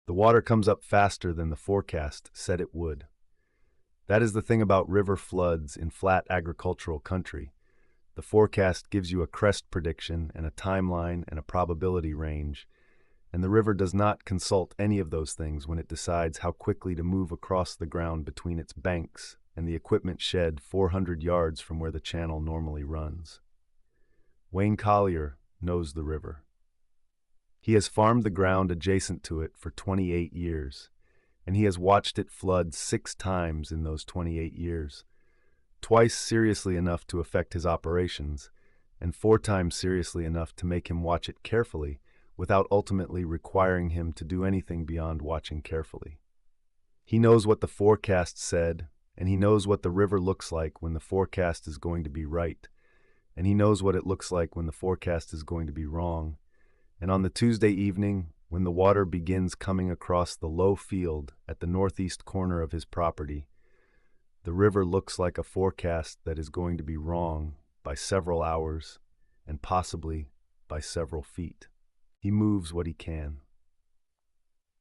The water comes up faster than the forecast said it would. That is the thing about river floods in flat agricultural country. The forecast gives you a crest prediction and a timeline and a probability range, and the river does not consult any of those things when it decides how quickly to move across the ground between its banks and the equipment shed 400 yards from where the channel normally runs. Wayne Collier knows the river. He has farmed the ground adjacent to it for 28 years, and he has watched it flood 6 times in those 28 years, twice seriously enough to affect his operations, and 4 times seriously enough to make him watch it carefully without ultimately requiring him to do anything beyond watching carefully. He knows what the forecast said, and he knows what the river looks like when the forecast is going to be right, and he knows what it looks like when the forecast is going to be wrong. And on the Tuesday evening, when the water begins coming across the low field at the northeast corner of his property, the river looks like a forecast that is going to be wrong by several hours and possibly by several feet. He moves what he can.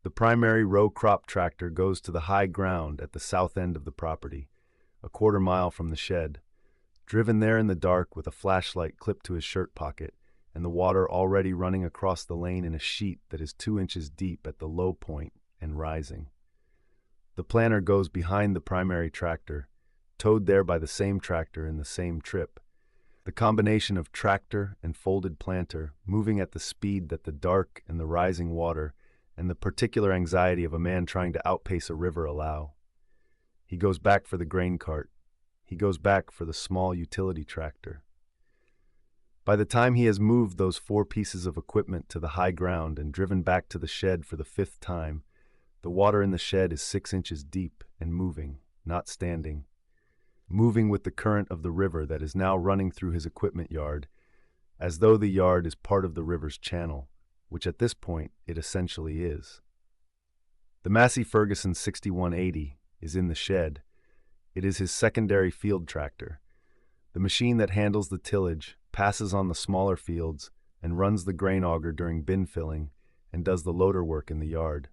The primary row crop tractor goes to the high ground at the south end of the property, a quarter mile from the shed, driven there in the dark with a flashlight clipped to his shirt pocket, and the water already running across the lane in a sheet that is 2 inches deep at the low point and rising. The planter goes behind the primary tractor, towed there by the same tractor in the same trip. The combination of tractor and folded planter moving at the speed that the dark and the rising water and the particular anxiety of a man trying to outpace a river allow. He goes back for the grain cart. He goes back for the small utility tractor. By the time he has moved those 4 pieces of equipment to the high ground and driven back to the shed for the 5th time, the water in the shed is 6 inches deep and moving, not standing. Moving with the current of the river that is now running through his equipment yard, as though the yard is part of the river's channel, which at this point it essentially is. The Massey Ferguson 6180 is in the shed. It is his secondary field tractor. The machine that handles the tillage, passes on the smaller fields, and runs the grain auger during bin filling, and does the loader work in the yard.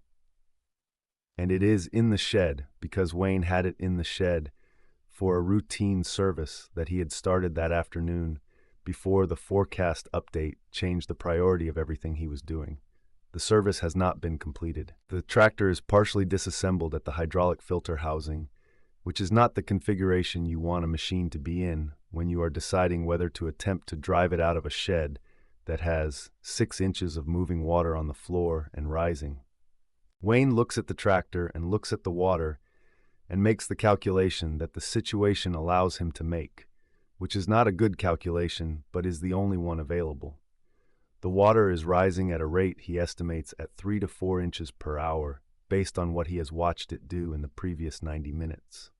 And it is in the shed because Wayne had it in the shed for a routine service that he had started that afternoon before the forecast update changed the priority of everything he was doing. The service has not been completed. The tractor is partially disassembled at the hydraulic filter housing, which is not the configuration you want a machine to be in when you are deciding whether to attempt to drive it out of a shed that has 6 inches of moving water on the floor and rising. Wayne looks at the tractor and looks at the water and makes the calculation that the situation allows him to make, which is not a good calculation, but is the only one available. The water is rising at a rate he estimates at 3 to 4 inches per hour, based on what he has watched it do in the previous 90 minutes.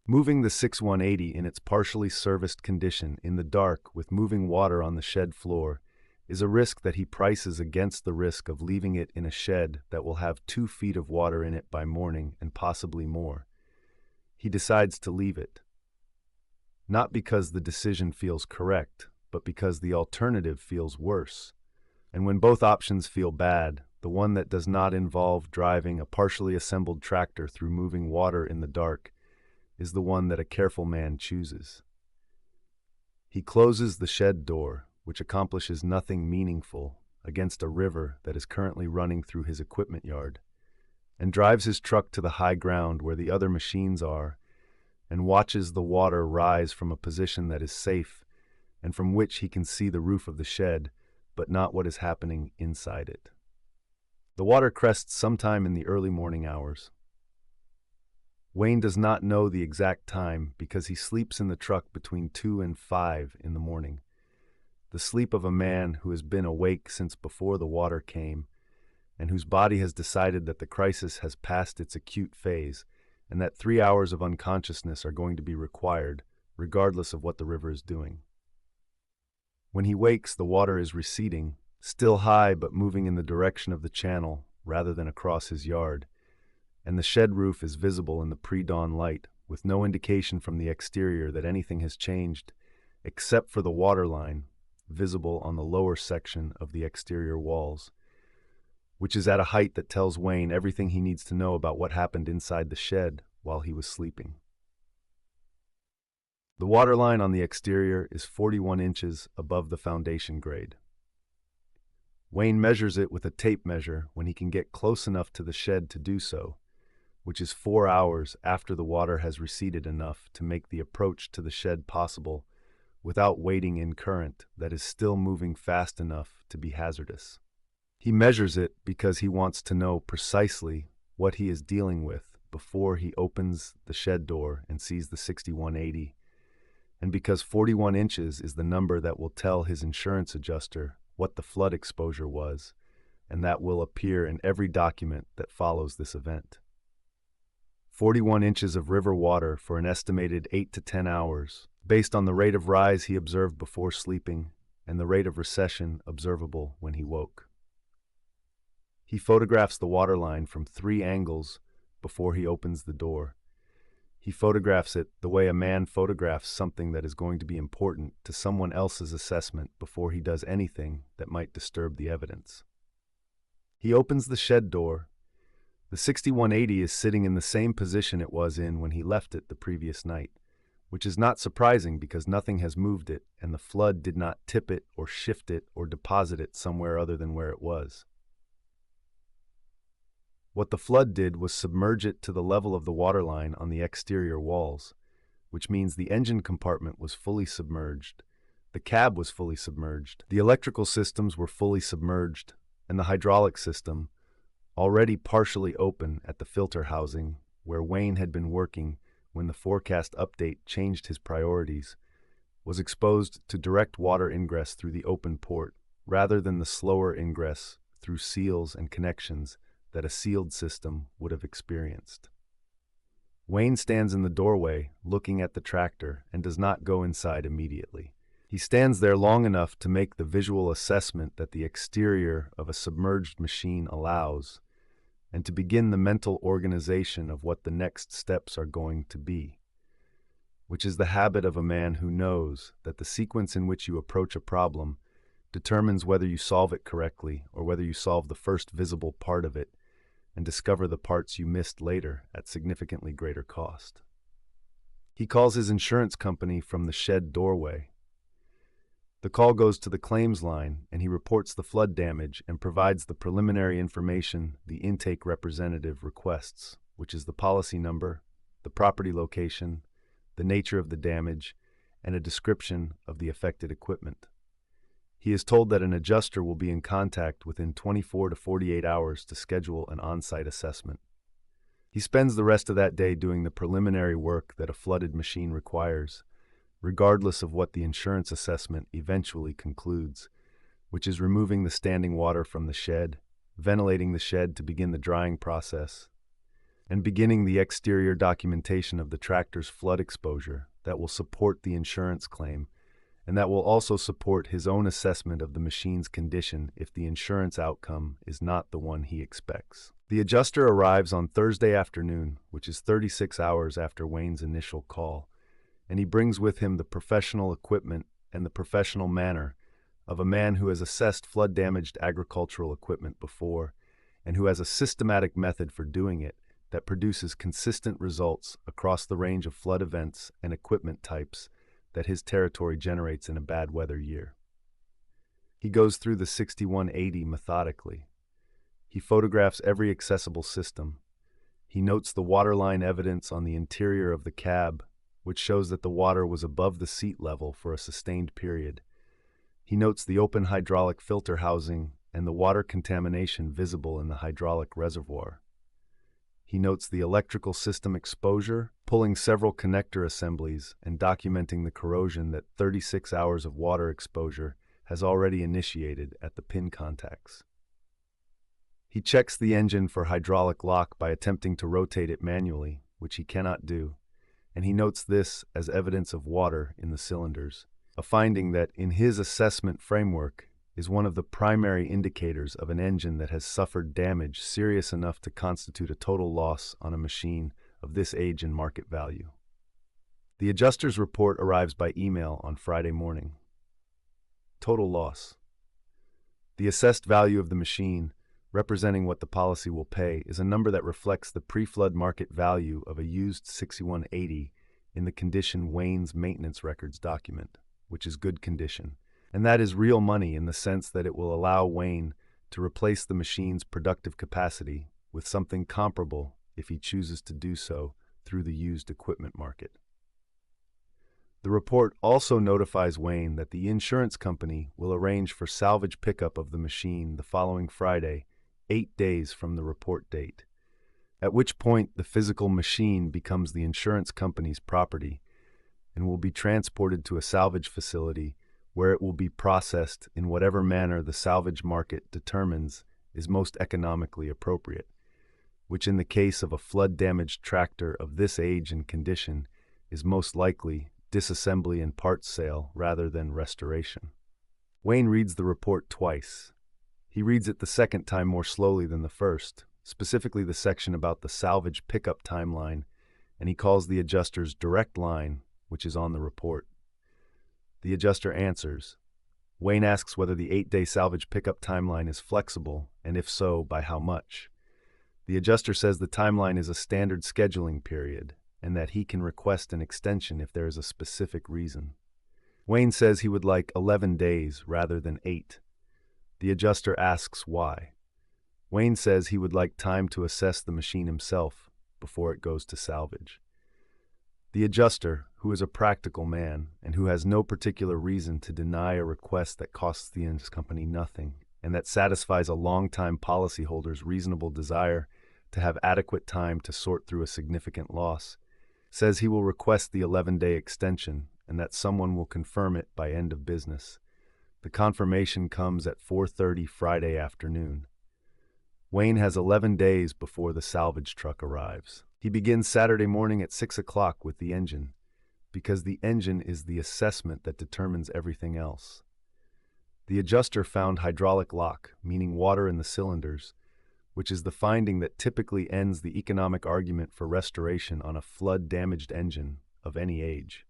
Moving the 6180 in its partially serviced condition in the dark with moving water on the shed floor is a risk that he prices against the risk of leaving it in a shed that will have 2 feet of water in it by morning and possibly more. He decides to leave it. Not because the decision feels correct, but because the alternative feels worse. And when both options feel bad, the one that does not involve driving a partially assembled tractor through moving water in the dark is the one that a careful man chooses. He closes the shed door, which accomplishes nothing meaningful against a river that is currently running through his equipment yard, and drives his truck to the high ground where the other machines are, and watches the water rise from a position that is safe and from which he can see the roof of the shed, but not what is happening inside it. The water crests sometime in the early morning hours. Wayne does not know the exact time because he sleeps in the truck between 2 and 5 in the morning. The sleep of a man who has been awake since before the water came, and whose body has decided that the crisis has passed its acute phase, and that 3 hours of unconsciousness are going to be required, regardless of what the river is doing. When he wakes, the water is receding, still high but moving in the direction of the channel rather than across his yard, and the shed roof is visible in the pre-dawn light, with no indication from the exterior that anything has changed, except for the water line, visible on the lower section of the exterior walls. which is at a height that tells Wayne everything he needs to know about what happened inside the shed while he was sleeping. The waterline on the exterior is 41 inches above the foundation grade. Wayne measures it with a tape measure when he can get close enough to the shed to do so, which is 4 hours after the water has receded enough to make the approach to the shed possible without wading in current that is still moving fast enough to be hazardous. He measures it because he wants to know precisely what he is dealing with before he opens the shed door and sees the 6180, and because 41 inches is the number that will tell his insurance adjuster what the flood exposure was, and that will appear in every document that follows this event. 41 inches of river water for an estimated 8 to 10 hours, based on the rate of rise he observed before sleeping and the rate of recession observable when he woke. He photographs the waterline from 3 angles before he opens the door. He photographs it the way a man photographs something that is going to be important to someone else's assessment before he does anything that might disturb the evidence. He opens the shed door. The 6180 is sitting in the same position it was in when he left it the previous night, which is not surprising because nothing has moved it and the flood did not tip it or shift it or deposit it somewhere other than where it was. What the flood did was submerge it to the level of the waterline on the exterior walls, which means the engine compartment was fully submerged, the cab was fully submerged, the electrical systems were fully submerged, and the hydraulic system, already partially open at the filter housing where Wayne had been working when the forecast update changed his priorities, was exposed to direct water ingress through the open port rather than the slower ingress through seals and connections that a sealed system would have experienced. Wayne stands in the doorway looking at the tractor and does not go inside immediately. He stands there long enough to make the visual assessment that the exterior of a submerged machine allows, and to begin the mental organization of what the next steps are going to be, which is the habit of a man who knows that the sequence in which you approach a problem determines whether you solve it correctly or whether you solve the first visible part of it and discover the parts you missed later at significantly greater cost. He calls his insurance company from the shed doorway. The call goes to the claims line, and he reports the flood damage and provides the preliminary information the intake representative requests, which is the policy number, the property location, the nature of the damage, and a description of the affected equipment. He is told that an adjuster will be in contact within 24 to 48 hours to schedule an on-site assessment. He spends the rest of that day doing the preliminary work that a flooded machine requires, regardless of what the insurance assessment eventually concludes, which is removing the standing water from the shed, ventilating the shed to begin the drying process, and beginning the exterior documentation of the tractor's flood exposure that will support the insurance claim, and that will also support his own assessment of the machine's condition if the insurance outcome is not the one he expects. The adjuster arrives on Thursday afternoon, which is 36 hours after Wayne's initial call, and he brings with him the professional equipment and the professional manner of a man who has assessed flood-damaged agricultural equipment before and who has a systematic method for doing it that produces consistent results across the range of flood events and equipment types that his territory generates in a bad weather year. He goes through the 6180 methodically. He photographs every accessible system. He notes the waterline evidence on the interior of the cab, which shows that the water was above the seat level for a sustained period. He notes the open hydraulic filter housing and the water contamination visible in the hydraulic reservoir. He notes the electrical system exposure, pulling several connector assemblies and documenting the corrosion that 36 hours of water exposure has already initiated at the pin contacts. He checks the engine for hydraulic lock by attempting to rotate it manually, which he cannot do, and he notes this as evidence of water in the cylinders, a finding that, in his assessment framework, is one of the primary indicators of an engine that has suffered damage serious enough to constitute a total loss on a machine of this age and market value. The adjuster's report arrives by email on Friday morning. Total loss. The assessed value of the machine, representing what the policy will pay, is a number that reflects the pre-flood market value of a used 6180 in the condition Wayne's maintenance records document, which is good condition. And that is real money in the sense that it will allow Wayne to replace the machine's productive capacity with something comparable if he chooses to do so through the used equipment market. The report also notifies Wayne that the insurance company will arrange for salvage pickup of the machine the following Friday, 8 days from the report date, at which point the physical machine becomes the insurance company's property and will be transported to a salvage facility where it will be processed in whatever manner the salvage market determines is most economically appropriate, which in the case of a flood-damaged tractor of this age and condition is most likely disassembly and parts sale rather than restoration. Wayne reads the report twice. He reads it the second time more slowly than the first, specifically the section about the salvage pickup timeline, and he calls the adjuster's direct line, which is on the report. The adjuster answers. Wayne asks whether the 8-day salvage pickup timeline is flexible, and if so, by how much. The adjuster says the timeline is a standard scheduling period, and that he can request an extension if there is a specific reason. Wayne says he would like 11 days rather than 8. The adjuster asks why. Wayne says he would like time to assess the machine himself before it goes to salvage. The adjuster, who is a practical man and who has no particular reason to deny a request that costs the insurance company nothing and that satisfies a long-time policyholder's reasonable desire to have adequate time to sort through a significant loss, says he will request the 11-day extension and that someone will confirm it by end of business. The confirmation comes at 4:30 Friday afternoon. Wayne has 11 days before the salvage truck arrives. He begins Saturday morning at 6 o'clock with the engine, because the engine is the assessment that determines everything else. The adjuster found hydraulic lock, meaning water in the cylinders, which is the finding that typically ends the economic argument for restoration on a flood-damaged engine of any age.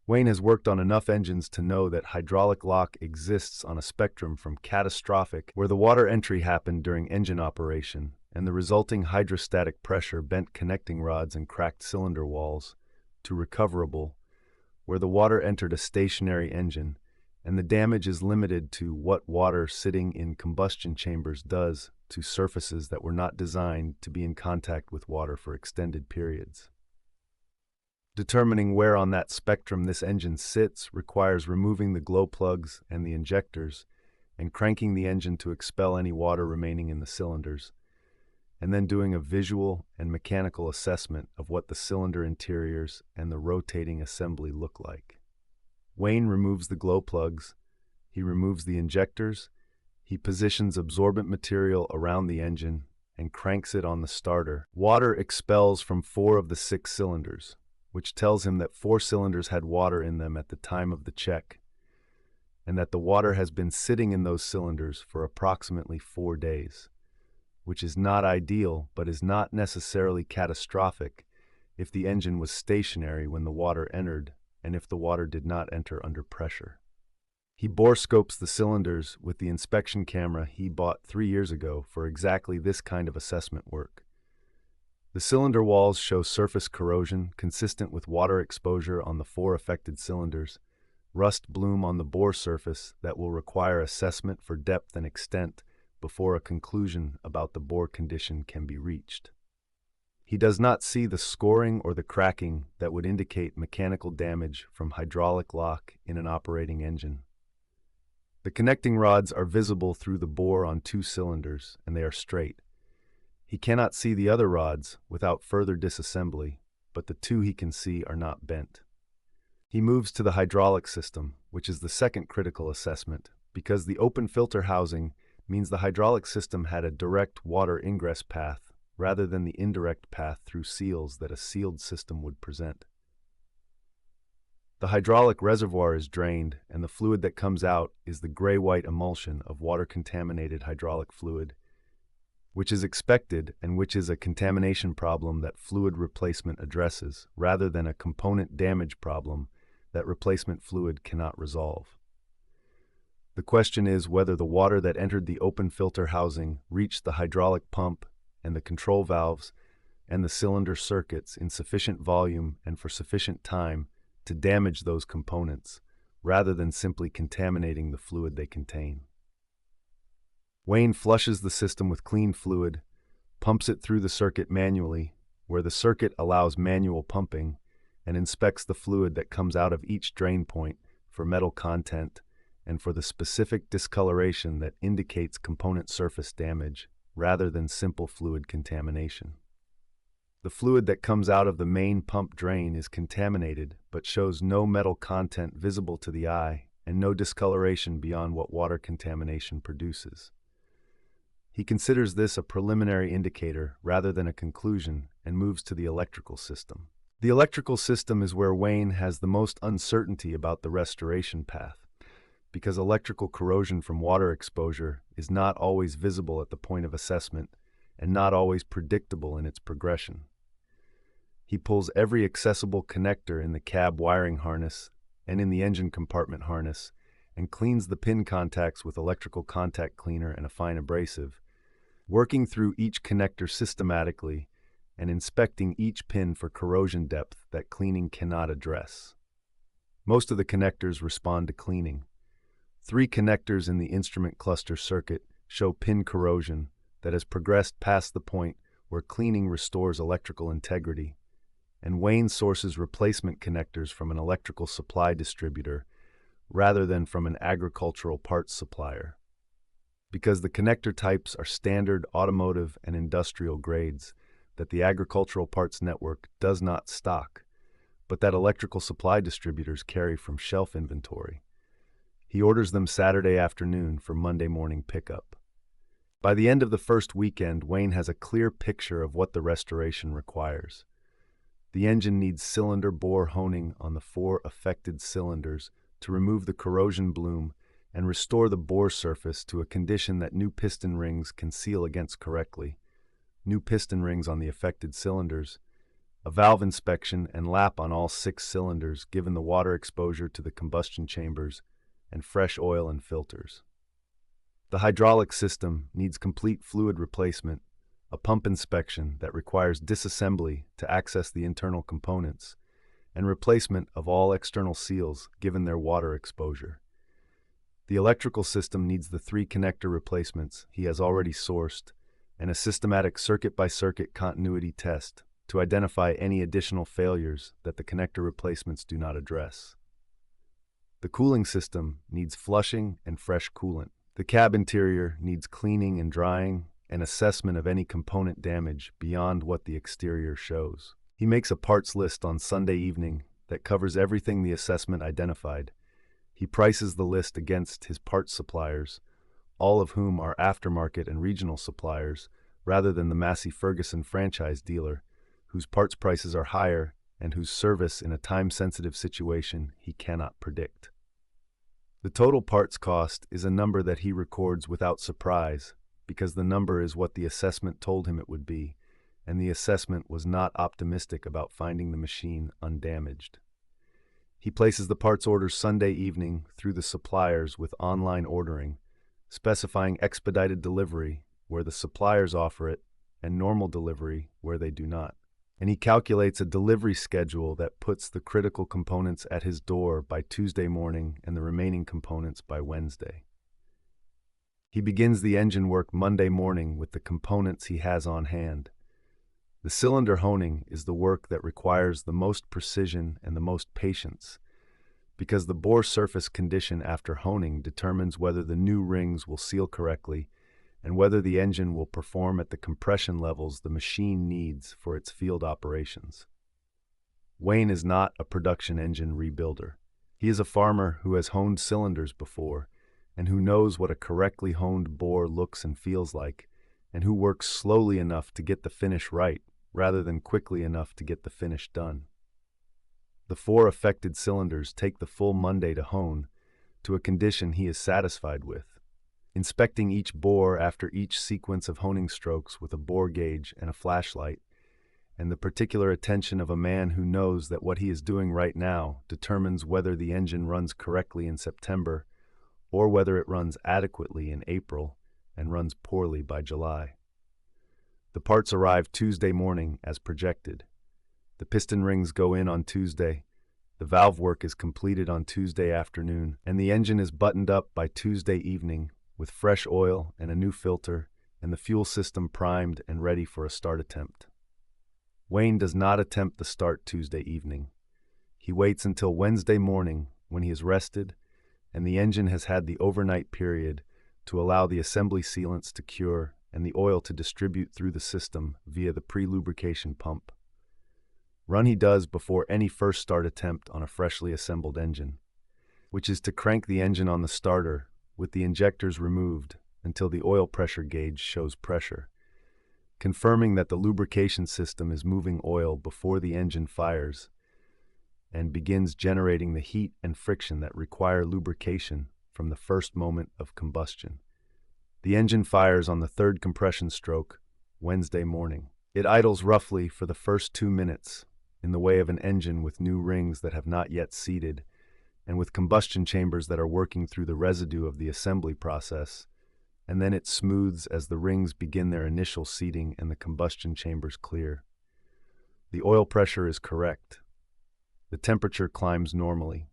Wayne has worked on enough engines to know that hydraulic lock exists on a spectrum from catastrophic, where the water entry happened during engine operation and the resulting hydrostatic pressure bent connecting rods and cracked cylinder walls, to recoverable, where the water entered a stationary engine and the damage is limited to what water sitting in combustion chambers does to surfaces that were not designed to be in contact with water for extended periods. Determining where on that spectrum this engine sits requires removing the glow plugs and the injectors and cranking the engine to expel any water remaining in the cylinders, and then doing a visual and mechanical assessment of what the cylinder interiors and the rotating assembly look like. Wayne removes the glow plugs, he removes the injectors, he positions absorbent material around the engine and cranks it on the starter. Water expels from 4 of the 6 cylinders, which tells him that 4 cylinders had water in them at the time of the check, and that the water has been sitting in those cylinders for approximately 4 days, which is not ideal but is not necessarily catastrophic if the engine was stationary when the water entered and if the water did not enter under pressure. He borescopes the cylinders with the inspection camera he bought 3 years ago for exactly this kind of assessment work. The cylinder walls show surface corrosion consistent with water exposure on the 4 affected cylinders, rust bloom on the bore surface that will require assessment for depth and extent before a conclusion about the bore condition can be reached. He does not see the scoring or the cracking that would indicate mechanical damage from hydraulic lock in an operating engine. The connecting rods are visible through the bore on 2 cylinders, and they are straight. He cannot see the other rods without further disassembly, but the 2 he can see are not bent. He moves to the hydraulic system, which is the second critical assessment, because the open filter housing means the hydraulic system had a direct water ingress path rather than the indirect path through seals that a sealed system would present. The hydraulic reservoir is drained, and the fluid that comes out is the gray-white emulsion of water-contaminated hydraulic fluid, which is expected and which is a contamination problem that fluid replacement addresses, rather than a component damage problem that replacement fluid cannot resolve. The question is whether the water that entered the open filter housing reached the hydraulic pump and the control valves and the cylinder circuits in sufficient volume and for sufficient time to damage those components, rather than simply contaminating the fluid they contain. Wayne flushes the system with clean fluid, pumps it through the circuit manually, where the circuit allows manual pumping, and inspects the fluid that comes out of each drain point for metal content and for the specific discoloration that indicates component surface damage, rather than simple fluid contamination. The fluid that comes out of the main pump drain is contaminated, but shows no metal content visible to the eye and no discoloration beyond what water contamination produces. He considers this a preliminary indicator rather than a conclusion and moves to the electrical system. The electrical system is where Wayne has the most uncertainty about the restoration path, because electrical corrosion from water exposure is not always visible at the point of assessment and not always predictable in its progression. He pulls every accessible connector in the cab wiring harness and in the engine compartment harness and cleans the pin contacts with electrical contact cleaner and a fine abrasive, working through each connector systematically and inspecting each pin for corrosion depth that cleaning cannot address. Most of the connectors respond to cleaning. 3 connectors in the instrument cluster circuit show pin corrosion that has progressed past the point where cleaning restores electrical integrity, and Wayne sources replacement connectors from an electrical supply distributor rather than from an agricultural parts supplier. Because the connector types are standard automotive and industrial grades that the agricultural parts network does not stock, but that electrical supply distributors carry from shelf inventory, he orders them Saturday afternoon for Monday morning pickup. By the end of the first weekend, Wayne has a clear picture of what the restoration requires. The engine needs cylinder bore honing on the 4 affected cylinders to remove the corrosion bloom and restore the bore surface to a condition that new piston rings can seal against correctly, new piston rings on the affected cylinders, a valve inspection and lap on all 6 cylinders given the water exposure to the combustion chambers, and fresh oil and filters. The hydraulic system needs complete fluid replacement, a pump inspection that requires disassembly to access the internal components, and replacement of all external seals given their water exposure. The electrical system needs the 3 connector replacements he has already sourced and a systematic circuit-by-circuit continuity test to identify any additional failures that the connector replacements do not address. The cooling system needs flushing and fresh coolant. The cab interior needs cleaning and drying and assessment of any component damage beyond what the exterior shows. He makes a parts list on Sunday evening that covers everything the assessment identified. He prices the list against his parts suppliers, all of whom are aftermarket and regional suppliers, rather than the Massey Ferguson franchise dealer, whose parts prices are higher and whose service in a time-sensitive situation he cannot predict. The total parts cost is a number that he records without surprise, because the number is what the assessment told him it would be, and the assessment was not optimistic about finding the machine undamaged. He places the parts orders Sunday evening through the suppliers with online ordering, specifying expedited delivery where the suppliers offer it and normal delivery where they do not. And he calculates a delivery schedule that puts the critical components at his door by Tuesday morning and the remaining components by Wednesday. He begins the engine work Monday morning with the components he has on hand. The cylinder honing is the work that requires the most precision and the most patience, because the bore surface condition after honing determines whether the new rings will seal correctly and whether the engine will perform at the compression levels the machine needs for its field operations. Wayne is not a production engine rebuilder. He is a farmer who has honed cylinders before and who knows what a correctly honed bore looks and feels like, and who works slowly enough to get the finish right rather than quickly enough to get the finish done. The 4 affected cylinders take the full Monday to hone to a condition he is satisfied with, inspecting each bore after each sequence of honing strokes with a bore gauge and a flashlight, and the particular attention of a man who knows that what he is doing right now determines whether the engine runs correctly in September or whether it runs adequately in April and runs poorly by July. The parts arrive Tuesday morning as projected. The piston rings go in on Tuesday, the valve work is completed on Tuesday afternoon, and the engine is buttoned up by Tuesday evening with fresh oil and a new filter and the fuel system primed and ready for a start attempt. Wayne does not attempt the start Tuesday evening. He waits until Wednesday morning when he is rested and the engine has had the overnight period to allow the assembly sealants to cure and the oil to distribute through the system via the pre-lubrication pump. Run he does before any first start attempt on a freshly assembled engine, which is to crank the engine on the starter with the injectors removed until the oil pressure gauge shows pressure, confirming that the lubrication system is moving oil before the engine fires and begins generating the heat and friction that require lubrication from the first moment of combustion. The engine fires on the third compression stroke Wednesday morning. It idles roughly for the first 2 minutes in the way of an engine with new rings that have not yet seated and with combustion chambers that are working through the residue of the assembly process, and then it smooths as the rings begin their initial seating and the combustion chambers clear. The oil pressure is correct. The temperature climbs normally.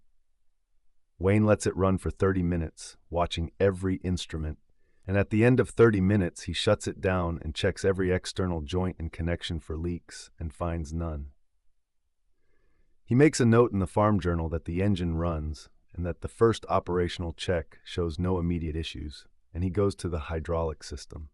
Wayne lets it run for 30 minutes, watching every instrument, and at the end of 30 minutes he shuts it down and checks every external joint and connection for leaks and finds none. He makes a note in the farm journal that the engine runs and that the first operational check shows no immediate issues, and he goes to the hydraulic system.